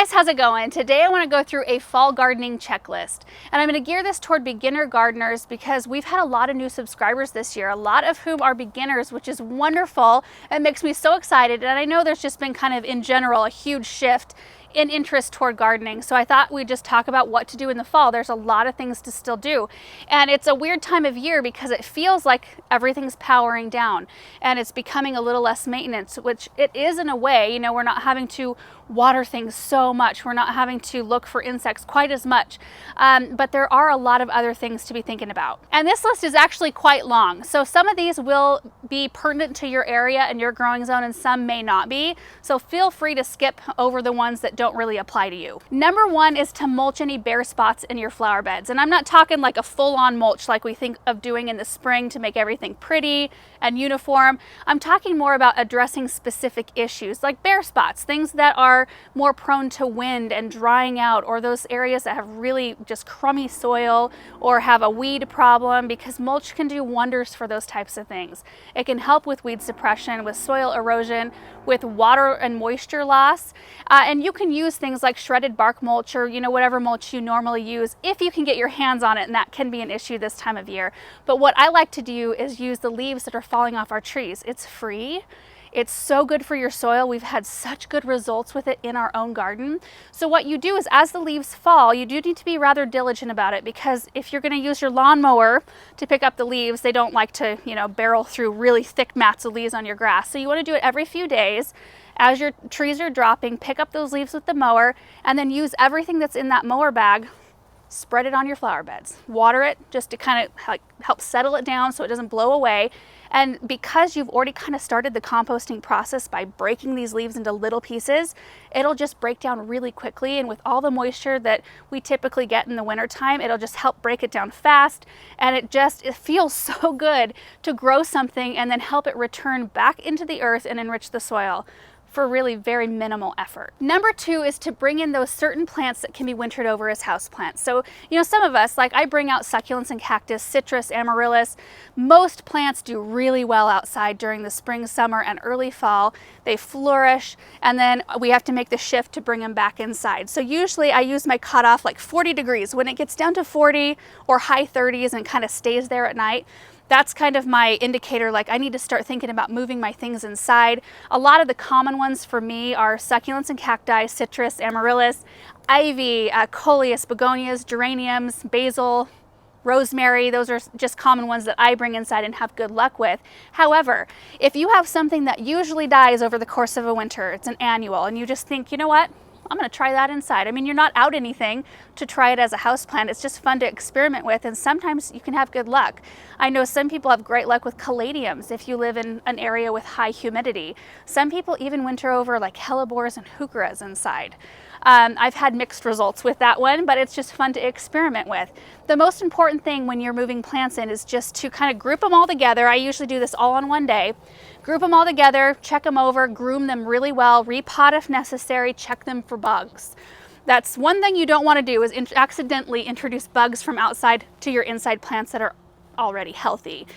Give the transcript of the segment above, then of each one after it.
guys, how's it going? Today I want to go through a fall gardening checklist, and I'm going to gear this toward beginner gardeners because we've had a lot of new subscribers this year, a lot of whom are beginners, which is wonderful. It makes me so excited, and I know there's just been kind of in general a huge shift in interest toward gardening. So I thought we'd just talk about what to do in the fall. There's a lot of things to still do. And it's a weird time of year because it feels like everything's powering down and it's becoming a little less maintenance, which it is in a way. You know, we're not having to water things so much. We're not having to look for insects quite as much. But there are a lot of other things to be thinking about. And this list is actually quite long. So some of these will be pertinent to your area and your growing zone and some may not be. So feel free to skip over the ones that don't really apply to you. Number one is to mulch any bare spots in your flower beds. And I'm not talking like a full-on mulch like we think of doing in the spring to make everything pretty and uniform. I'm talking more about addressing specific issues like bare spots, things that are more prone to wind and drying out, or those areas that have really just crummy soil or have a weed problem, because mulch can do wonders for those types of things. It can help with weed suppression, with soil erosion, with water and moisture loss, and you can use things like shredded bark mulch or whatever mulch you normally use if you can get your hands on it, and that can be an issue this time of year. But what I like to do is use the leaves that are falling off our trees. It's free. It's so good for your soil. We've had such good results with it in our own garden. So what you do is as the leaves fall, you do need to be rather diligent about it, because if you're going to use your lawnmower to pick up the leaves, they don't like to, barrel through really thick mats of leaves on your grass. So you want to do it every few days. As your trees are dropping, pick up those leaves with the mower and then use everything that's in that mower bag. Spread it on your flower beds. Water it just to kind of help settle it down so it doesn't blow away. And because you've already kind of started the composting process by breaking these leaves into little pieces, it'll just break down really quickly. And with all the moisture that we typically get in the wintertime, it'll just help break it down fast. And it feels so good to grow something and then help it return back into the earth and enrich the soil for really very minimal effort. Number two is to bring in those certain plants that can be wintered over as houseplants. So, some of us, like I bring out succulents and cactus, citrus, amaryllis. Most plants do really well outside during the spring, summer, and early fall. They flourish, and then we have to make the shift to bring them back inside. So usually I use my cutoff like 40 degrees. When it gets down to 40 or high 30s and kind of stays there at night, that's kind of my indicator, like I need to start thinking about moving my things inside. A lot of the common ones for me are succulents and cacti, citrus, amaryllis, ivy, coleus, begonias, geraniums, basil, rosemary. Those are just common ones that I bring inside and have good luck with. However, if you have something that usually dies over the course of a winter, it's an annual, and you just think, you know what? I'm going to try that inside. I mean, you're not out anything to try it as a houseplant. It's just fun to experiment with, and sometimes you can have good luck. I know some people have great luck with caladiums if you live in an area with high humidity. Some people even winter over like hellebores and heucheras inside. I've had mixed results with that one, but it's just fun to experiment with. The most important thing when you're moving plants in is just to kind of group them all together. I usually do this all on one day. Group them all together, check them over, groom them really well, repot if necessary, check them for bugs. That's one thing you don't want to do, is accidentally introduce bugs from outside to your inside plants that are already healthy.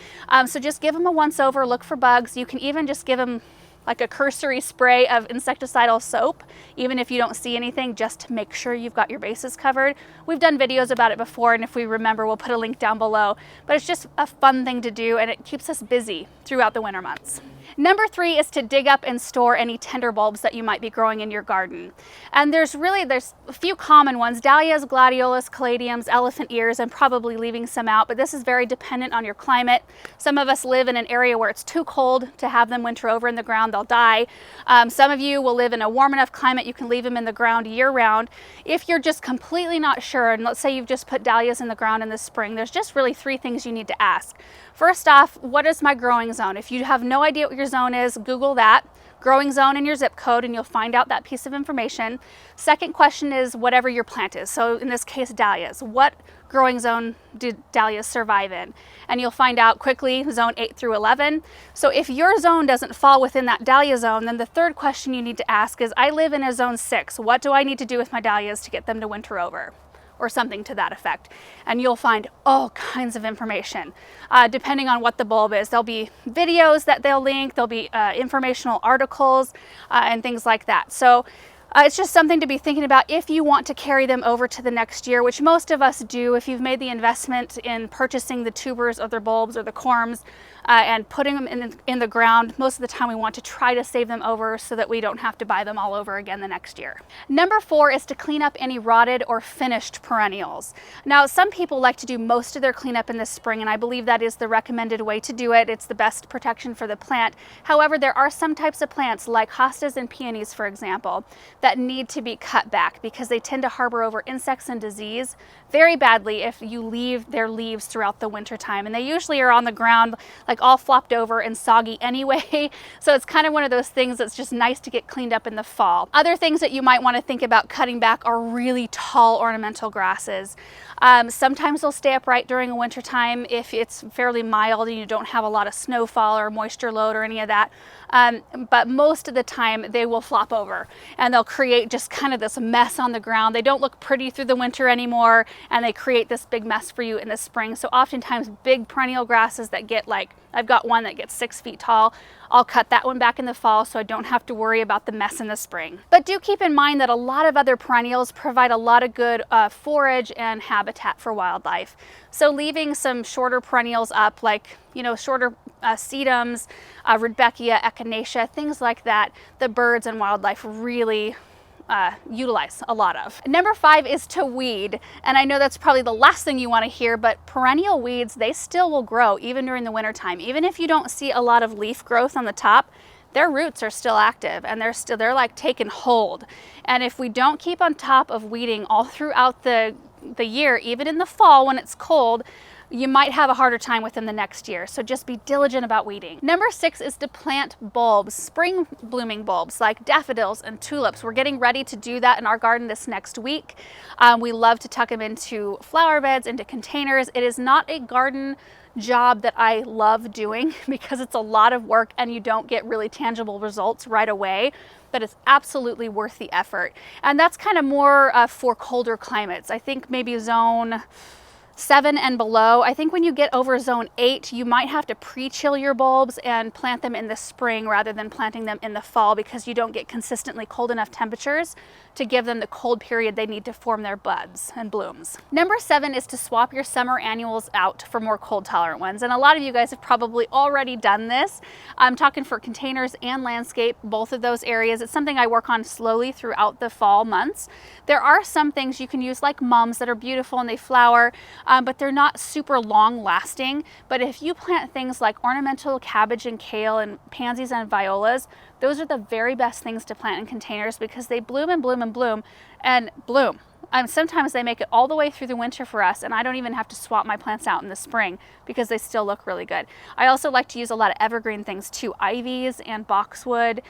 So just give them a once over, look for bugs. You can even just give them like a cursory spray of insecticidal soap, even if you don't see anything, just to make sure you've got your bases covered. We've done videos about it before, and if we remember, we'll put a link down below. But it's just a fun thing to do, and it keeps us busy throughout the winter months. Number three is to dig up and store any tender bulbs that you might be growing in your garden. And there's a few common ones: dahlias, gladiolus, caladiums, elephant ears. I'm probably leaving some out, but this is very dependent on your climate. Some of us live in an area where it's too cold to have them winter over in the ground. They'll die. Some of you will live in a warm enough climate you can leave them in the ground year round. If you're just completely not sure, and let's say you've just put dahlias in the ground in the spring, there's just really three things you need to ask. First off, what is my growing zone? If you have no idea what your zone is, Google that. Growing zone and your zip code, and you'll find out that piece of information. Second question is whatever your plant is. So in this case, dahlias. What growing zone do dahlias survive in? And you'll find out quickly, zone 8 through 11. So if your zone doesn't fall within that dahlia zone, then the third question you need to ask is, I live in a zone 6. What do I need to do with my dahlias to get them to winter over? Or something to that effect. And you'll find all kinds of information depending on what the bulb is. There'll be videos that they'll link, there'll be informational articles and things like that. So It's just something to be thinking about if you want to carry them over to the next year, which most of us do. If you've made the investment in purchasing the tubers or the bulbs or the corms and putting them in the ground, most of the time we want to try to save them over so that we don't have to buy them all over again the next year. Number 4 is to clean up any rotted or finished perennials. Now, some people like to do most of their cleanup in the spring, and I believe that is the recommended way to do it. It's the best protection for the plant. However, there are some types of plants like hostas and peonies, for example, that need to be cut back because they tend to harbor over insects and disease very badly if you leave their leaves throughout the winter time. And they usually are on the ground like all flopped over and soggy anyway. So it's kind of one of those things that's just nice to get cleaned up in the fall. Other things that you might want to think about cutting back are really tall ornamental grasses. Sometimes they'll stay upright during a winter time if it's fairly mild and you don't have a lot of snowfall or moisture load or any of that. But most of the time they will flop over and they'll create just kind of this mess on the ground. They don't look pretty through the winter anymore, and they create this big mess for you in the spring. So oftentimes big perennial grasses that get like, I've got one that gets 6 feet tall, I'll cut that one back in the fall so I don't have to worry about the mess in the spring. But do keep in mind that a lot of other perennials provide a lot of good forage and habitat for wildlife. So leaving some shorter perennials up, like, you know, shorter sedums, rudbeckia, echinacea, things like that, the birds and wildlife really utilize a lot of. Number 5 is to weed. And I know that's probably the last thing you want to hear, but perennial weeds, they still will grow even during the winter time. Even if you don't see a lot of leaf growth on the top, their roots are still active and they're like taking hold. And if we don't keep on top of weeding all throughout the year, even in the fall when it's cold, you might have a harder time with them the next year. So just be diligent about weeding. Number 6 is to plant bulbs, spring blooming bulbs like daffodils and tulips. We're getting ready to do that in our garden this next week. We love to tuck them into flower beds, into containers. It is not a garden job that I love doing because it's a lot of work and you don't get really tangible results right away, but it's absolutely worth the effort. And that's kind of more for colder climates. I think maybe zone 7 and below. I think when you get over zone 8, you might have to pre-chill your bulbs and plant them in the spring rather than planting them in the fall because you don't get consistently cold enough temperatures to give them the cold period they need to form their buds and blooms. Number 7 is to swap your summer annuals out for more cold tolerant ones. And a lot of you guys have probably already done this. I'm talking for containers and landscape, both of those areas. It's something I work on slowly throughout the fall months. There are some things you can use like mums that are beautiful and they flower, but they're not super long lasting. But if you plant things like ornamental cabbage and kale and pansies and violas, those are the very best things to plant in containers because they bloom and bloom and bloom and bloom. Sometimes they make it all the way through the winter for us, and I don't even have to swap my plants out in the spring because they still look really good. I also like to use a lot of evergreen things too, ivies and boxwood,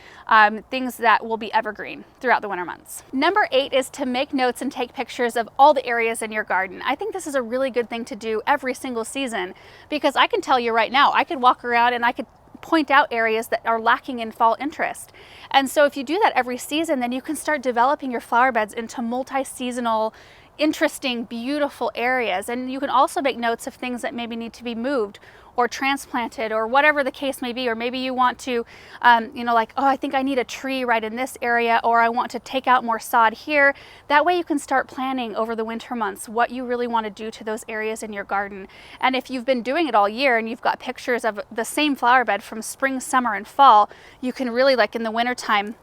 things that will be evergreen throughout the winter months. Number 8 is to make notes and take pictures of all the areas in your garden. I think this is a really good thing to do every single season because I can tell you right now, I could walk around and I could point out areas that are lacking in fall interest. And so if you do that every season, then you can start developing your flower beds into multi-seasonal, interesting, beautiful areas. And you can also make notes of things that maybe need to be moved or transplanted or whatever the case may be. Or maybe you want to, like, oh, I think I need a tree right in this area, or I want to take out more sod here. That way you can start planning over the winter months what you really want to do to those areas in your garden. And if you've been doing it all year and you've got pictures of the same flower bed from spring, summer, and fall, you can really, like in the wintertime,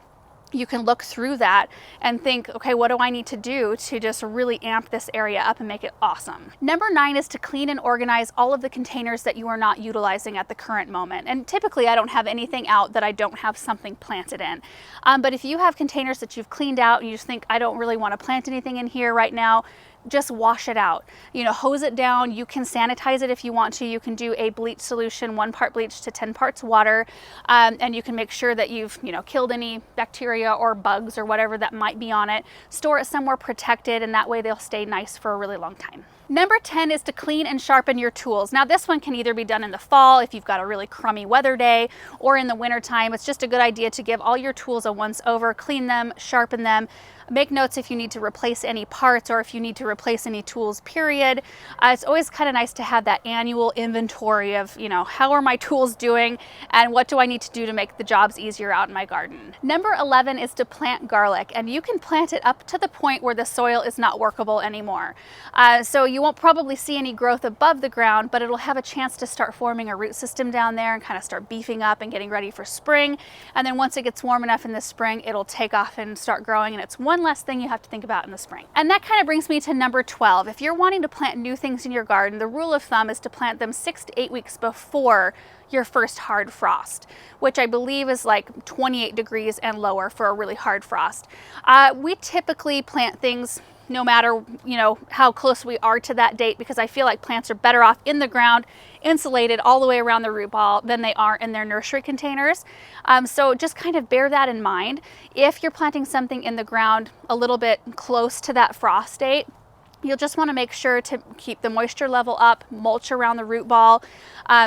you can look through that and think, okay, what do I need to do to just really amp this area up and make it awesome? Number 9 is to clean and organize all of the containers that you are not utilizing at the current moment. And typically I don't have anything out that I don't have something planted in. But if you have containers that you've cleaned out and you just think, I don't really want to plant anything in here right now, just wash it out. Hose it down. You can sanitize it if you want to. You can do a bleach solution, 1 part bleach to 10 parts water, and you can make sure that you've killed any bacteria or bugs or whatever that might be on it. Store it somewhere protected, and that way they'll stay nice for a really long time. Number 10 is to clean and sharpen your tools. Now this one can either be done in the fall if you've got a really crummy weather day, or in the winter time. It's just a good idea to give all your tools a once over, clean them, sharpen them, Make notes if you need to replace any parts or if you need to replace any tools, period. It's always kind of nice to have that annual inventory of, you know, how are my tools doing and what do I need to do to make the jobs easier out in my garden. Number 11 is to plant garlic, and you can plant it up to the point where the soil is not workable anymore. So you won't probably see any growth above the ground, but it'll have a chance to start forming a root system down there and kind of start beefing up and getting ready for spring. And then once it gets warm enough in the spring, it'll take off and start growing, and it's one less thing you have to think about in the spring. And that kind of brings me to number 12. If you're wanting to plant new things in your garden, the rule of thumb is to plant them 6 to 8 weeks before your first hard frost, which I believe is like 28 degrees and lower for a really hard frost. We typically plant things no matter, you know, how close we are to that date, because I feel like plants are better off in the ground, insulated all the way around the root ball, than they are in their nursery containers. So just kind of bear that in mind. If you're planting something in the ground a little bit close to that frost date, you'll just want to make sure to keep the moisture level up, mulch around the root ball,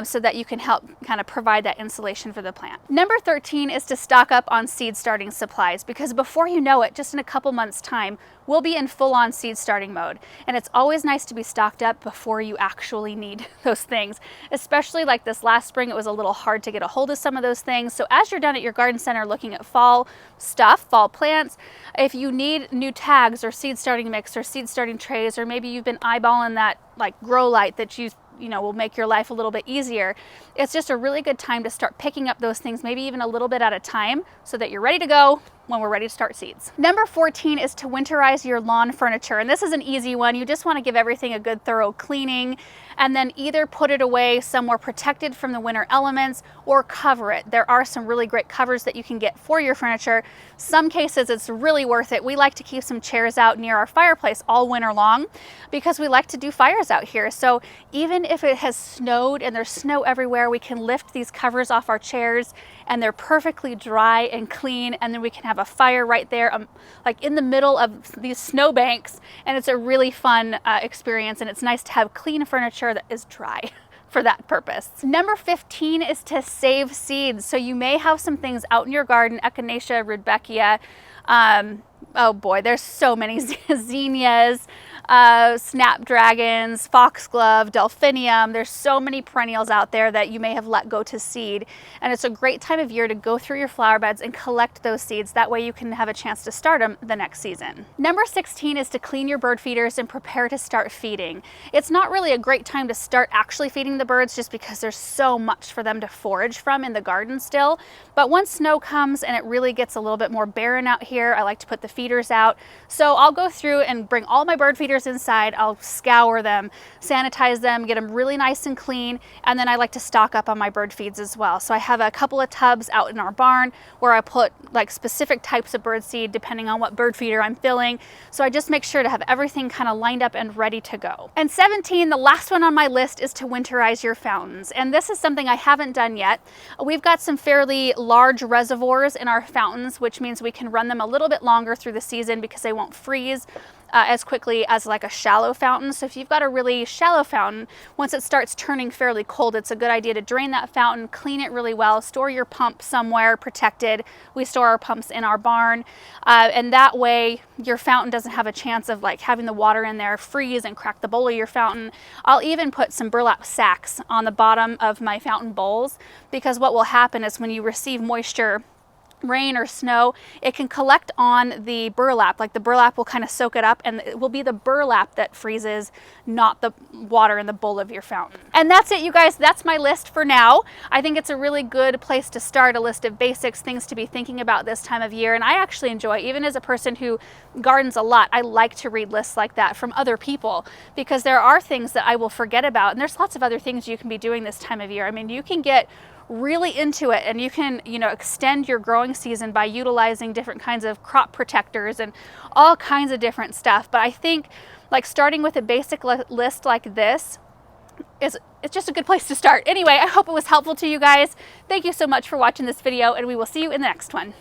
so that you can help kind of provide that insulation for the plant. Number 13 is to stock up on seed starting supplies, because before you know it, just in a couple months' time, we'll be in full-on seed starting mode. And it's always nice to be stocked up before you actually need those things. Especially like this last spring, it was a little hard to get a hold of some of those things. So as you're done at your garden center looking at fall stuff, fall plants, if you need new tags or seed starting mix or seed starting trays, or maybe you've been eyeballing that like grow light that you know, will make your life a little bit easier, it's just a really good time to start picking up those things, maybe even a little bit at a time, so that you're ready to go when we're ready to start seeds. Number 14 is to winterize your lawn furniture. And this is an easy one. You just want to give everything a good thorough cleaning, and then either put it away somewhere protected from the winter elements or cover it. There are some really great covers that you can get for your furniture. Some cases it's really worth it. We like to keep some chairs out near our fireplace all winter long because we like to do fires out here. So even if it has snowed and there's snow everywhere, we can lift these covers off our chairs and they're perfectly dry and clean, and then we can have a fire right there like in the middle of these snow banks, and it's a really fun experience, and it's nice to have clean furniture that is dry for that purpose. Number 15 is to save seeds. So you may have some things out in your garden, Echinacea, Rudbeckia, oh boy, there's so many zinnias, snapdragons, foxglove, delphinium. There's so many perennials out there that you may have let go to seed. And it's a great time of year to go through your flower beds and collect those seeds. That way you can have a chance to start them the next season. Number 16 is to clean your bird feeders and prepare to start feeding. It's not really a great time to start actually feeding the birds just because there's so much for them to forage from in the garden still. But once snow comes and it really gets a little bit more barren out here, I like to put the feeders out. So I'll go through and bring all my bird feeders inside. I'll scour them, sanitize them, get them really nice and clean, and then I like to stock up on my bird feeds as well. So I have a couple of tubs out in our barn where I put like specific types of bird seed depending on what bird feeder I'm filling. So I just make sure to have everything kind of lined up and ready to go. And 17, the last one on my list, is to winterize your fountains. And this is something I haven't done yet. We've got some fairly large reservoirs in our fountains, which means we can run them a little bit longer through the season because they won't freeze as quickly as like a shallow fountain. So if you've got a really shallow fountain, once it starts turning fairly cold, it's a good idea to drain that fountain, clean it really well, store your pump somewhere protected. We store our pumps in our barn, and that way your fountain doesn't have a chance of like having the water in there freeze and crack the bowl of your fountain. I'll even put some burlap sacks on the bottom of my fountain bowls, because what will happen is when you receive moisture, rain or snow, it can collect on the burlap. Like the burlap will kind of soak it up, and it will be the burlap that freezes, not the water in the bowl of your fountain. And that's it, you guys. That's my list for now. I think it's a really good place to start, a list of basics, things to be thinking about this time of year. And I actually enjoy, even as a person who gardens a lot, I like to read lists like that from other people, because there are things that I will forget about, and there's lots of other things you can be doing this time of year. I mean, you can get really into it, and you can, you know, extend your growing season by utilizing different kinds of crop protectors and all kinds of different stuff. But I think like starting with a basic list like this it's just a good place to start. Anyway, I hope it was helpful to you guys. Thank you so much for watching this video, and we will see you in the next one.